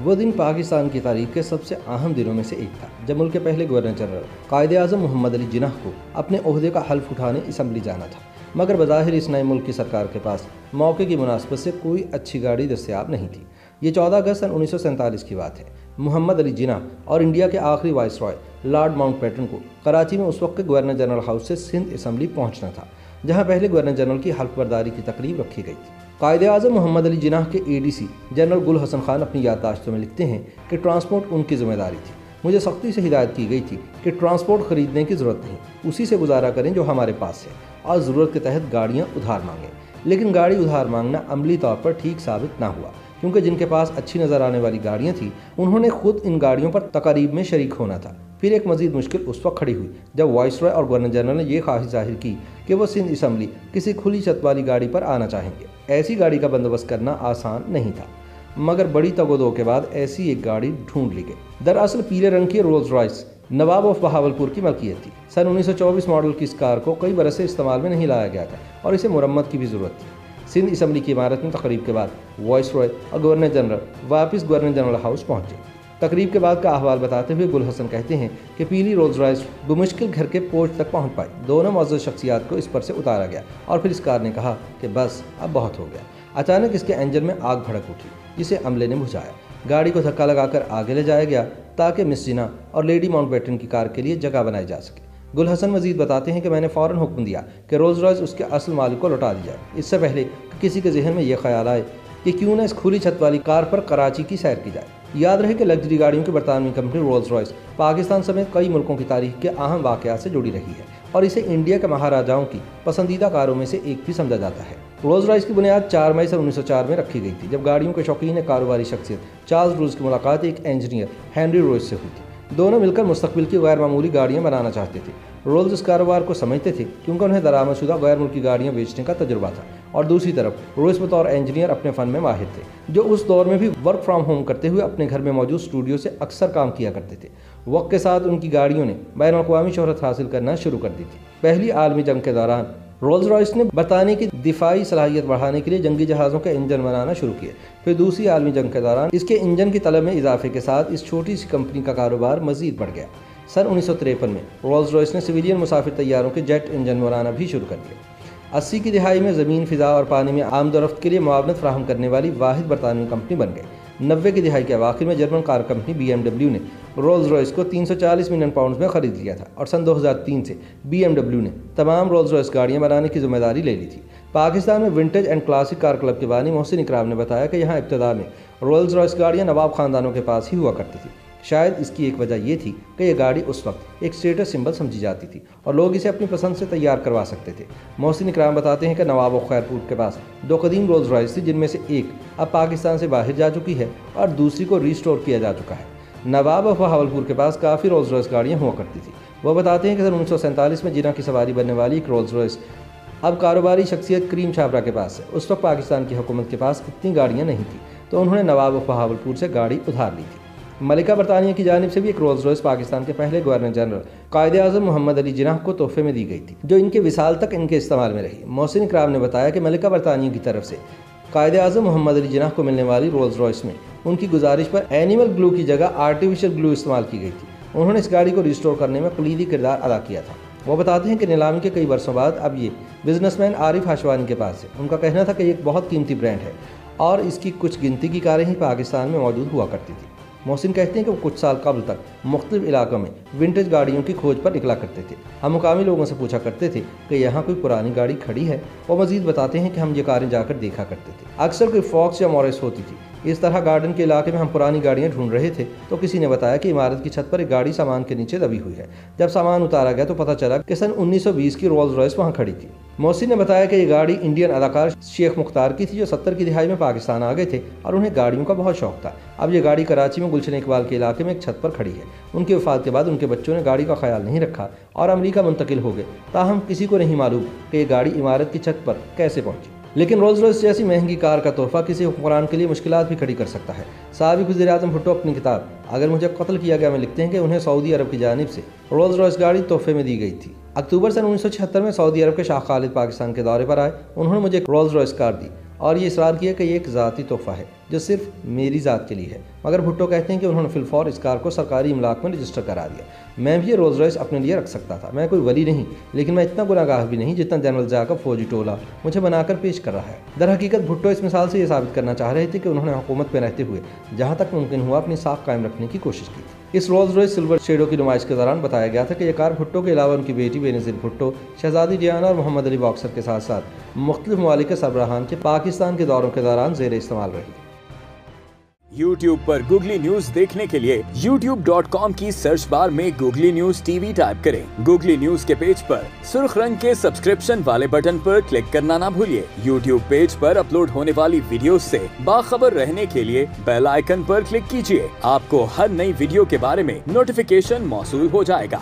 وہ دن پاکستان کی تاریخ کے سب سے اہم دنوں میں سے ایک تھا جب ملک کے پہلے گورنر جنرل قائد اعظم محمد علی جناح کو اپنے عہدے کا حلف اٹھانے اسمبلی جانا تھا، مگر بظاہر اس نئے ملک کی سرکار کے پاس موقع کی مناسبت سے کوئی اچھی گاڑی دستیاب نہیں تھی۔ یہ 14 اگست سن 1947 کی بات ہے۔ محمد علی جناح اور انڈیا کے آخری وائس رائے لارڈ ماؤنٹ بیٹن کو کراچی میں اس وقت کے گورنر جنرل ہاؤس سے سندھ اسمبلی پہنچنا تھا، جہاں پہلے گورنر جنرل کی حلف برداری کی تقریب رکھی گئی تھی۔ قائد اعظم محمد علی جناح کے ADC جنرل گل حسن خان اپنی یادداشتوں میں لکھتے ہیں کہ ٹرانسپورٹ ان کی ذمہ داری تھی۔ مجھے سختی سے ہدایت کی گئی تھی کہ ٹرانسپورٹ خریدنے کی ضرورت نہیں، اسی سے گزارا کریں جو ہمارے پاس ہے، اور ضرورت کے تحت گاڑیاں ادھار مانگیں۔ لیکن گاڑی ادھار مانگنا عملی طور پر ٹھیک ثابت نہ ہوا، کیونکہ جن کے پاس اچھی نظر آنے والی گاڑیاں تھیں انہوں نے خود ان گاڑیوں پر تقاریب میں شریک ہونا تھا۔ پھر ایک مزید مشکل اس وقت کھڑی ہوئی جب وائس رائے اور گورنر جنرل نے یہ خواہش ظاہر کی کہ وہ سندھ اسمبلی کسی کھلی چھت والی گاڑی پر آنا چاہیں گے۔ ایسی گاڑی کا بندوبست کرنا آسان نہیں تھا، مگر بڑی تگ و دو کے بعد ایسی ایک گاڑی ڈھونڈ لی گئی۔ دراصل پیلے رنگ کی Rolls Royce Nawab of Bahawalpur کی ملکیت تھی۔ سن 1924 ماڈل کی اس کار کو کئی برس سے استعمال میں نہیں لایا گیا تھا اور اسے مرمت کی بھی ضرورت تھی۔ سندھ اسمبلی کی عمارت میں تقریب کے بعد وائس رائے اور گورنر جنرل واپس گورنر جنرل ہاؤس پہنچے۔ تقریب کے بعد کا احوال بتاتے ہوئے گل حسن کہتے ہیں کہ پیلی رولز رائس بمشکل گھر کے پورچ تک پہنچ پائی۔ دونوں معزز شخصیات کو اس پر سے اتارا گیا اور پھر اس کار نے کہا کہ بس اب بہت ہو گیا۔ اچانک اس کے انجن میں آگ بھڑک اٹھی، جسے عملے نے بجھایا۔ گاڑی کو دھکا لگا کر آگے لے جایا گیا تاکہ مس جناح اور لیڈی ماؤنٹ بیٹن کی کار کے لیے جگہ بنائی جا سکے۔ گل حسن مزید بتاتے ہیں کہ میں نے فوراً حکم دیا کہ رولز رائس اس کے اصل مالک کو لوٹا دی جائے، اس سے پہلے کہ کسی کے ذہن میں یہ خیال آئے کہ کیوں نہ اس کھلی چھت والی کار پر کراچی کی سیر کی جائے۔ یاد رہے کہ لگژری گاڑیوں کی برطانوی کمپنی رولز رائس پاکستان سمیت کئی ملکوں کی تاریخ کے اہم واقعات سے جڑی رہی ہے اور اسے انڈیا کے مہاراجاؤں کی پسندیدہ کاروں میں سے ایک بھی سمجھا جاتا ہے۔ رولز رائس کی بنیاد 4 مئی سن 1904 میں رکھی گئی تھی، جب گاڑیوں کے شوقین کاروباری شخصیت چارلز روز کی ملاقات ایک انجینئر ہنری روز سے ہوئی تھی۔ دونوں مل کر مستقبل کی غیر معمولی گاڑیاں بنانا چاہتے تھے۔ رولز اس کاروبار کو سمجھتے تھے کیونکہ انہیں درآمد شدہ غیر ملکی گاڑیاں بیچنے کا تجربہ تھا، اور دوسری طرف روز بطور انجینئر اپنے فن میں ماہر تھے، جو اس دور میں بھی ورک فرام ہوم کرتے ہوئے اپنے گھر میں موجود اسٹوڈیو سے اکثر کام کیا کرتے تھے۔ وقت کے ساتھ ان کی گاڑیوں نے بین الاقوامی شہرت حاصل کرنا شروع کر دی تھی۔ پہلی عالمی جنگ کے دوران رولز رائس نے برطانیہ کی دفاعی صلاحیت بڑھانے کے لیے جنگی جہازوں کے انجن بنانا شروع کیے۔ پھر دوسری عالمی جنگ کے دوران اس کے انجن کی طلب میں اضافے کے ساتھ اس چھوٹی سی کمپنی کا کاروبار مزید بڑھ گیا۔ سن 1953 میں رولز رائس نے سویلین مسافر طیاروں کے جیٹ انجن بنانا بھی شروع کر دیا۔ 80 کی دہائی میں زمین، فضا اور پانی میں آمد و رفت کے لیے معاونت فراہم کرنے والی واحد برطانوی کمپنی بن گئی۔ 90 کی دہائی کے اواخر میں جرمن کار کمپنی BMW نے رولز رائس کو 340 ملین پاؤنڈز میں خرید لیا تھا، اور سن 2003 سے BMW نے تمام رولز رائس گاڑیاں بنانے کی ذمہ داری لے لی تھی۔ پاکستان میں vintage and classic car club کے بانی محسن اکرام نے بتایا کہ یہاں ابتدا میں رولز رائس گاڑیاں نواب خاندانوں کے پاس ہی ہوا کرتی تھی۔ شاید اس کی ایک وجہ یہ تھی کہ یہ گاڑی اس وقت ایک اسٹیٹس سمبل سمجھی جاتی تھی اور لوگ اسے اپنی پسند سے تیار کروا سکتے تھے۔ محسن اکرام بتاتے ہیں کہ نواب و خیرپور کے پاس 2 قدیم رولز رائس تھی، جن میں سے ایک اب پاکستان سے باہر جا چکی ہے اور دوسری کو ریسٹور کیا جا چکا ہے۔ نواب و بہاولپور کے پاس کافی رولز رائس گاڑیاں ہوا کرتی تھی۔ وہ بتاتے ہیں کہ سن 1947 میں جناح کی سواری بننے والی ایک رولز رائس اب کاروباری شخصیت کریم چھابرا کے پاس ہے۔ اس وقت پاکستان کی حکومت کے پاس اتنی گاڑیاں نہیں تھیں، تو انہوں نے نواب و بہاولپور سے گاڑی ادھار لی تھی۔ ملکہ برطانیہ کی جانب سے بھی ایک رولز رائس پاکستان کے پہلے گورنر جنرل قائد اعظم محمد علی جناح کو تحفے میں دی گئی تھی، جو ان کے وصال تک ان کے استعمال میں رہی۔ محسن اکرام نے بتایا کہ ملکہ برطانیہ کی طرف سے قائد اعظم محمد علی جناح کو ملنے والی رولز رائس میں ان کی گزارش پر اینیمل گلو کی جگہ آرٹیفیشل گلو استعمال کی گئی تھی۔ انہوں نے اس گاڑی کو ریسٹور کرنے میں کلیدی کردار ادا کیا تھا۔ وہ بتاتے ہیں کہ نیلامی کے کئی برسوں بعد اب یہ بزنس مین عارف ہاشوانی کے پاس ہے۔ ان کا کہنا تھا کہ یہ ایک بہت قیمتی برانڈ ہے اور اس کی کچھ گنتی کی کاریں ہی پاکستان میں موجود ہوا کرتی تھی۔ محسن کہتے ہیں کہ وہ کچھ سال قبل تک مختلف علاقوں میں ونٹیج گاڑیوں کی کھوج پر نکلا کرتے تھے۔ ہم مقامی لوگوں سے پوچھا کرتے تھے کہ یہاں کوئی پرانی گاڑی کھڑی ہے۔ وہ مزید بتاتے ہیں کہ ہم یہ کاریں جا کر دیکھا کرتے تھے، اکثر کوئی فوکس یا موریس ہوتی تھی۔ اس طرح گارڈن کے علاقے میں ہم پرانی گاڑیاں ڈھونڈ رہے تھے تو کسی نے بتایا کہ عمارت کی چھت پر ایک گاڑی سامان کے نیچے دبی ہوئی ہے۔ جب سامان اتارا گیا تو پتہ چلا کہ سن 1920 کی رولز رائس وہاں کھڑی تھی۔ محسن نے بتایا کہ یہ گاڑی انڈین اداکار شیخ مختار کی تھی، جو 70 کی دہائی میں پاکستان آ گئے تھے اور انہیں گاڑیوں کا بہت شوق تھا۔ اب یہ گاڑی کراچی میں گلشن اقبال کے علاقے میں ایک چھت پر کھڑی ہے۔ ان کی وفات کے بعد ان کے بچوں نے گاڑی کا خیال نہیں رکھا اور امریکہ منتقل ہو گئے، تاہم کسی کو نہیں معلوم کہ یہ گاڑی عمارت کی چھت پر کیسے پہنچی۔ لیکن رولز رائس جیسی مہنگی کار کا تحفہ کسی حکمران کے لیے مشکلات بھی کھڑی کر سکتا ہے۔ سابق وزیر اعظم بھٹو اپنی کتاب اگر مجھے قتل کیا گیا میں لکھتے ہیں کہ انہیں سعودی عرب کی جانب سے رولز رائس گاڑی تحفے میں دی گئی تھی۔ اکتوبر سن 1976 میں سعودی عرب کے شاہ خالد پاکستان کے دورے پر آئے۔ انہوں نے مجھے ایک رولز رائس کار دی اور یہ اصرار کیا کہ یہ ایک ذاتی تحفہ ہے جو صرف میری ذات کے لیے ہے، مگر بھٹو کہتے ہیں کہ انہوں نے فی الفور اس کار کو سرکاری املاک میں رجسٹر کرا دیا۔ میں بھی یہ رولز رائس اپنے لیے رکھ سکتا تھا، میں کوئی ولی نہیں، لیکن میں اتنا گناہ گار بھی نہیں جتنا جنرل ضیاء کا فوجی ٹولہ مجھے بنا کر پیش کر رہا ہے۔ در حقیقت بھٹو اس مثال سے یہ ثابت کرنا چاہ رہے تھے کہ انہوں نے حکومت پہ رہتے ہوئے جہاں تک ممکن ہوا اپنی ساکھ قائم رکھنے کی کوشش کی۔ اس رولز رائس سلور شیڈو کی نمائش کے دوران بتایا گیا تھا کہ یہ کار بھٹو کے علاوہ ان کی بیٹی بے نظیر بھٹو، شہزادی ڈیانا اور محمد علی باکسر کے ساتھ ساتھ مختلف ممالک کے سربراہان کے پاکستان کے دوروں کے دوران زیر استعمال رہی۔ YouTube پر گوگلی نیوز دیکھنے کے لیے youtube.com کی سرچ بار میں googly news T V type کریں۔ گوگلی نیوز کے پیج پر سرخ رنگ کے سبسکرپشن والے بٹن پر کلک کرنا نہ بھولیے۔ YouTube پیج پر اپلوڈ ہونے والی ویڈیوز سے باخبر رہنے کے لیے بیل آئیکن پر کلک کیجیے۔ آپ کو ہر نئی ویڈیو کے بارے میں نوٹیفیکیشن موصول ہو جائے گا۔